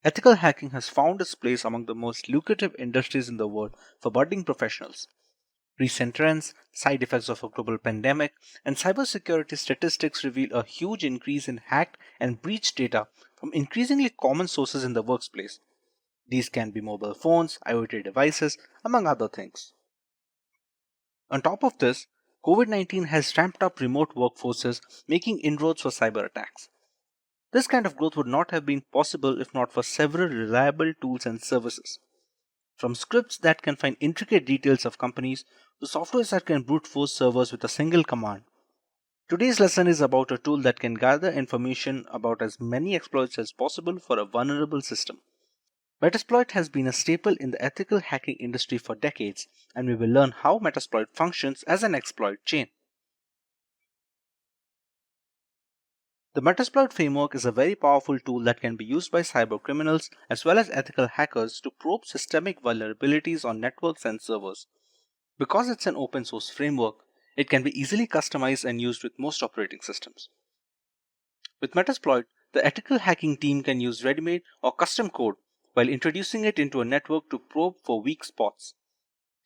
Ethical hacking has found its place among the most lucrative industries in the world for budding professionals. Recent trends, side effects of a global pandemic, and cybersecurity statistics reveal a huge increase in hacked and breached data from increasingly common sources in the workplace. These can be mobile phones, IoT devices, among other things. On top of this, COVID 19 has ramped up remote workforces, making inroads for cyber attacks. This kind of growth would not have been possible if not for several reliable tools and services. From scripts that can find intricate details of companies to softwares that can brute force servers with a single command. Today's lesson is about a tool that can gather information about as many exploits as possible for a vulnerable system. Metasploit has been a staple in the ethical hacking industry for decades, and we will learn how Metasploit functions as an exploit chain. The Metasploit framework is a very powerful tool that can be used by cyber criminals as well as ethical hackers to probe systemic vulnerabilities on networks and servers. Because it's an open source framework, it can be easily customized and used with most operating systems. With Metasploit, the ethical hacking team can use ready-made or custom code while introducing it into a network to probe for weak spots.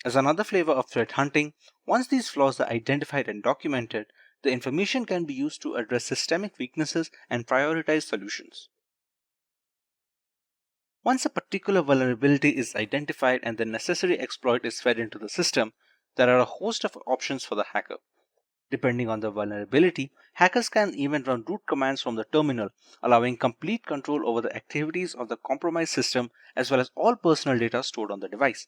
As another flavor of threat hunting, once these flaws are identified and documented, the information can be used to address systemic weaknesses and prioritize solutions. Once a particular vulnerability is identified and the necessary exploit is fed into the system, there are a host of options for the hacker. Depending on the vulnerability, hackers can even run root commands from the terminal, allowing complete control over the activities of the compromised system as well as all personal data stored on the device.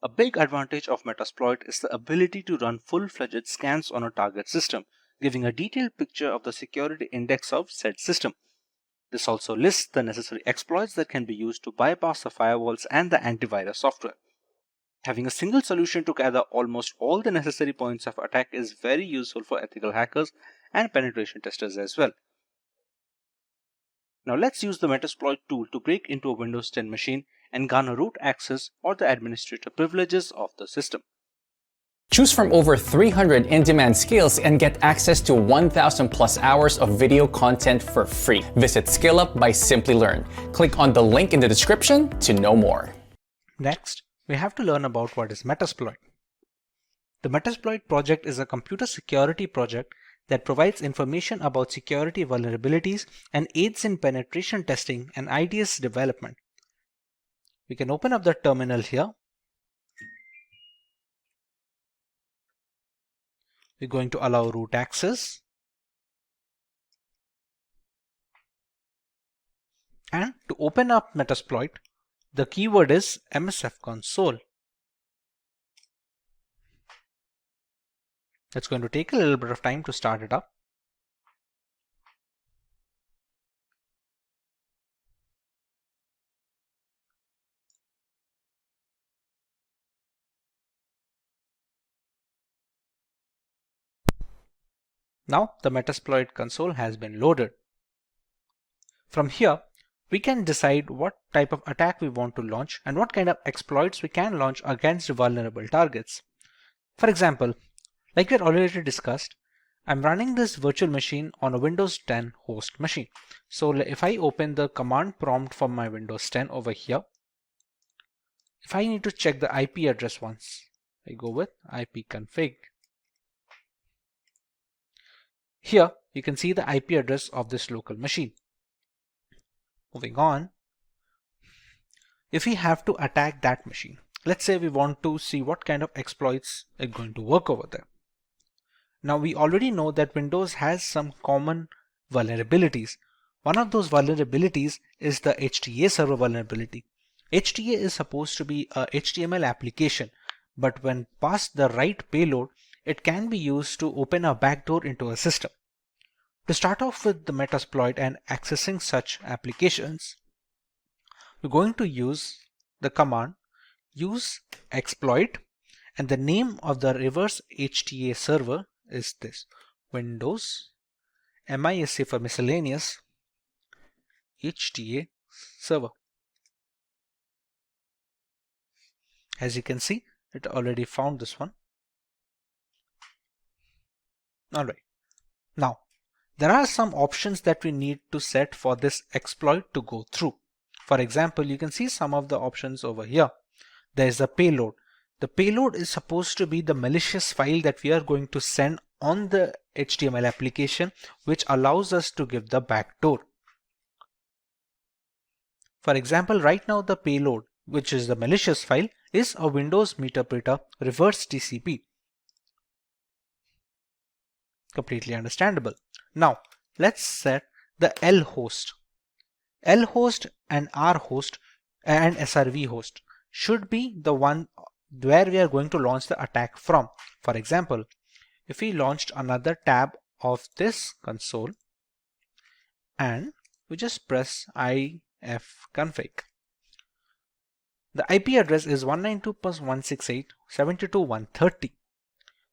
A big advantage of Metasploit is the ability to run full-fledged scans on a target system, giving a detailed picture of the security index of said system. This also lists the necessary exploits that can be used to bypass the firewalls and the antivirus software. Having a single solution to gather almost all the necessary points of attack is very useful for ethical hackers and penetration testers as well. Now let's use the Metasploit tool to break into a Windows 10 machine and garner root access or the administrator privileges of the system. Choose from over 300 in-demand skills and get access to 1,000 plus hours of video content for free. Visit SkillUp by Simplilearn. Click on the link in the description to know more. Next, we have to learn about what is Metasploit. The Metasploit project is a computer security project that provides information about security vulnerabilities and aids in penetration testing and IDS development. We can open up the terminal here. We're going to allow root access. And to open up Metasploit, the keyword is MSF console. It's going to take a little bit of time to start it up. Now the Metasploit console has been loaded. From here, we can decide what type of attack we want to launch and what kind of exploits we can launch against vulnerable targets. For example, like we had already discussed, I'm running this virtual machine on a Windows 10 host machine. So if I open the command prompt from my Windows 10 over here, if I need to check the IP address once, I go with ipconfig. Here you can see the IP address of this local machine. Moving on, if we have to attack that machine, let's say we want to see what kind of exploits are going to work over there. Now we already know that Windows has some common vulnerabilities. One of those vulnerabilities is the HTA server vulnerability. HTA is supposed to be a HTML application, but when passed the right payload, it can be used to open a backdoor into a system. To start off with the Metasploit and accessing such applications, we're going to use the command use exploit, and the name of the reverse HTA server is this Windows MISC for miscellaneous HTA server. As you can see, it already found this one. Alright, now There are some options that we need to set for this exploit to go through. For example, you can see some of the options over here. There is the payload. The payload is supposed to be the malicious file that we are going to send on the HTML application, which allows us to give the backdoor. For example, right now the payload, which is the malicious file, is a Windows Meterpreter reverse TCP. Completely understandable. Now, let's set the L host. L host and R host and SRV host should be the one where we are going to launch the attack from. For example, if we launched another tab of this console and we just press ifconfig, the IP address is 192.168.72.130.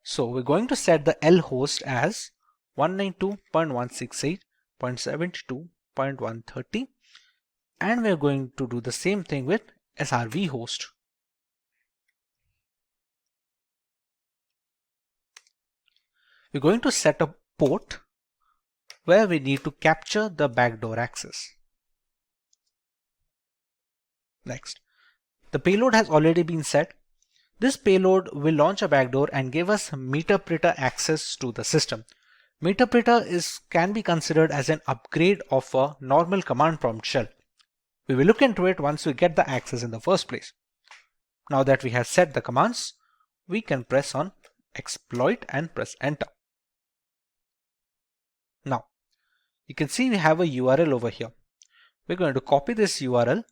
So we're going to set the L host as 192.168.72.130, and we're going to do the same thing with SRV host. We're going to set a port where we need to capture the backdoor access. Next, the payload has already been set. This payload will launch a backdoor and give us Meterpreter access to the system. Meterpreter can be considered as an upgrade of a normal command prompt shell. We will look into it once we get the access in the first place. Now that we have set the commands, we can press on exploit and press enter. Now, you can see we have a URL over here. We're going to copy this URL.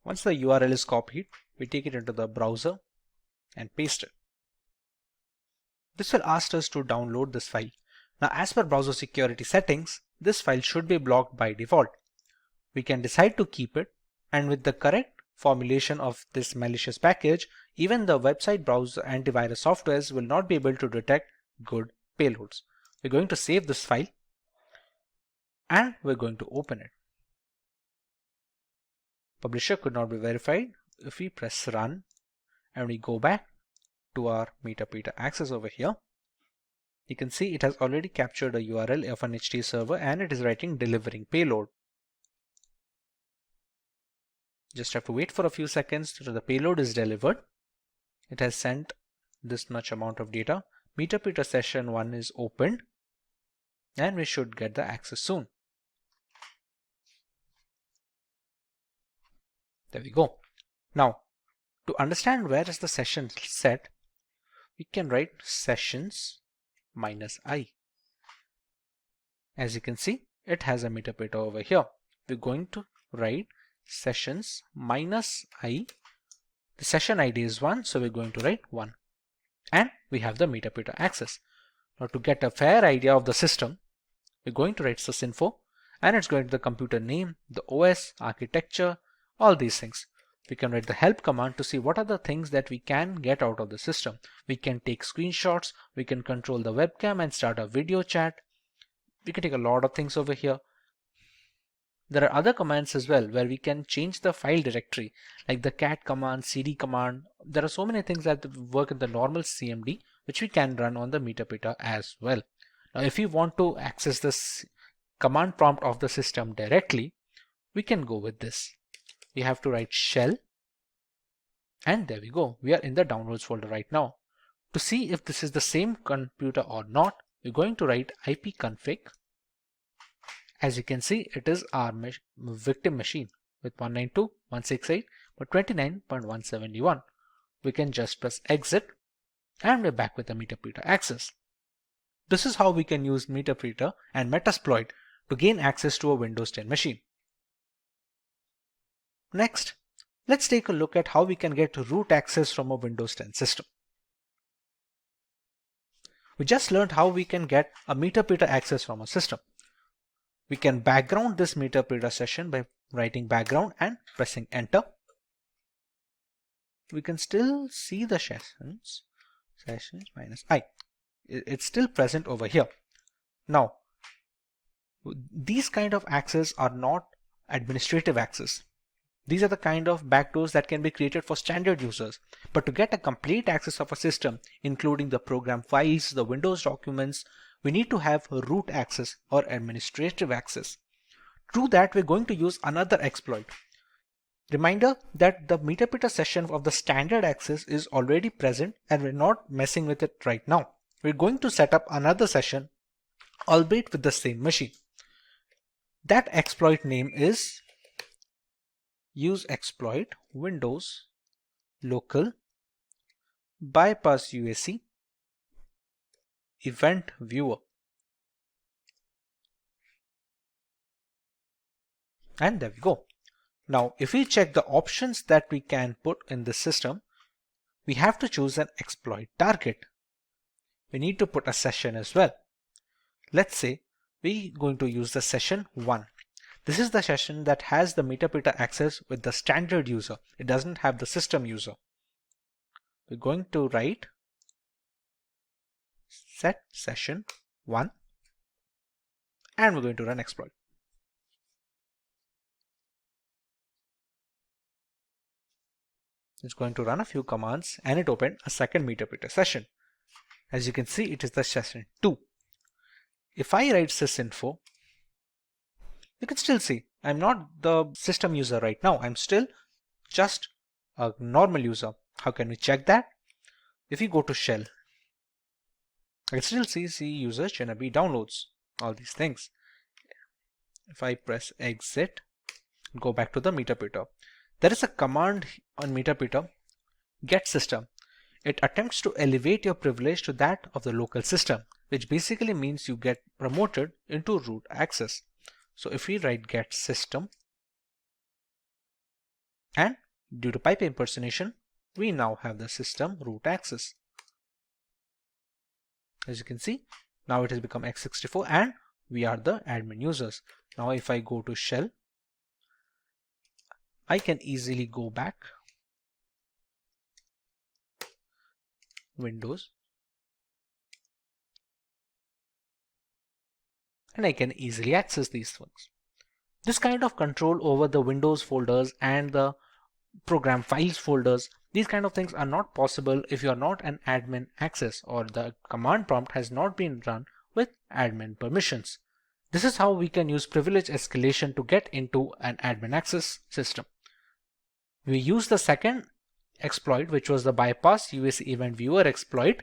Once the URL is copied, we take it into the browser and paste it. This will ask us to download this file. Now, as per browser security settings, this file should be blocked by default. We can decide to keep it, and with the correct formulation of this malicious package, even the website browser antivirus softwares will not be able to detect good payloads. We're going to save this file and we're going to open it. Publisher could not be verified. If we press run and we go back to our Meterpreter access over here, you can see it has already captured a URL of an HT server and it is writing delivering payload. Just have to wait for a few seconds till the payload is delivered. It has sent this much amount of data. Meterpreter session 1 is opened and we should get the access soon. There we go. Now, to understand where is the session set, we can write sessions -i. As you can see, it has a Meterpreter over here. We're going to write sessions -i. The session ID is 1, so we're going to write 1. And we have the Meterpreter access. Now, to get a fair idea of the system, we're going to write sysinfo, and it's going to the computer name, the OS, architecture, all these things. We can write the help command to see what are the things that we can get out of the system. We can take screenshots, we can control the webcam and start a video chat. We can take a lot of things over here. There are other commands as well where we can change the file directory, like the cat command, cd command. There are so many things that work in the normal CMD which we can run on the Meterpreter as well. Now, if we want to access this command prompt of the system directly, we can go with this. We have to write shell, and there we go. We are in the downloads folder right now. To see if this is the same computer or not, we're going to write ipconfig. As you can see, it is our victim machine with 192.168.29.171. We can just press exit and we're back with the Meterpreter access. This is how we can use Meterpreter and Metasploit to gain access to a Windows 10 machine. Next, let's take a look at how we can get root access from a Windows 10 system. We just learned how we can get a Meterpreter access from a system. We can background this Meterpreter session by writing background and pressing enter. We can still see the sessions -i. It's still present over here. Now, these kind of access are not administrative access. These are the kind of backdoors that can be created for standard users. But to get a complete access of a system, including the program files, the Windows documents, we need to have root access or administrative access. To do that, we're going to use another exploit. Reminder that the Metasploit session of the standard access is already present and we're not messing with it right now. We're going to set up another session, albeit with the same machine. That exploit name is use exploit Windows local bypass UAC event viewer. And there we go. Now, if we check the options that we can put in the system, we have to choose an exploit target. We need to put a session as well. Let's say we're going to use the session 1. This is the session that has the Metasploit access with the standard user. It doesn't have the system user. We're going to write set session 1 and we're going to run exploit. It's going to run a few commands and it opened a second Metasploit session. As you can see, it is the session 2. If I write sysinfo, you can still see I'm not the system user right now. I'm still just a normal user. How can we check that? If you go to shell, I can still see C user Shinobi downloads, all these things. If I press exit, go back to the Metasploit. There is a command on Metasploit, get system. It attempts to elevate your privilege to that of the local system, which basically means you get promoted into root access. So if we write get system, and due to pipe impersonation, we now have the system root access. As you can see, now it has become x64 and we are the admin users. Now if I go to shell, I can easily go back, Windows, and I can easily access these things. This kind of control over the Windows folders and the program files folders, these kind of things are not possible if you are not an admin access or the command prompt has not been run with admin permissions. This is how we can use privilege escalation to get into an admin access system. We use the second exploit, which was the bypass UAC event viewer exploit,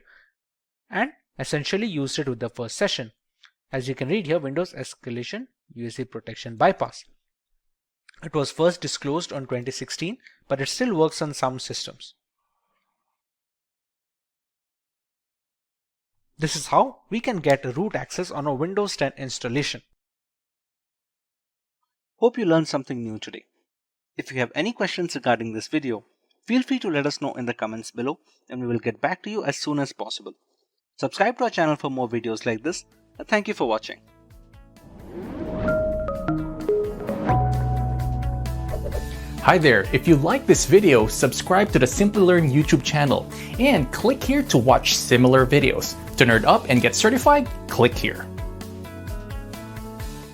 and essentially used it with the first session. As you can read here, Windows escalation UAC protection bypass. It was first disclosed on 2016, but it still works on some systems. This is how we can get root access on a Windows 10 installation. Hope you learned something new today. If you have any questions regarding this video, feel free to let us know in the comments below and we will get back to you as soon as possible. Subscribe to our channel for more videos like this, and thank you for watching. Hi there, if you like this video, subscribe to the Simplilearn YouTube channel and click here to watch similar videos. To nerd up and get certified, click here.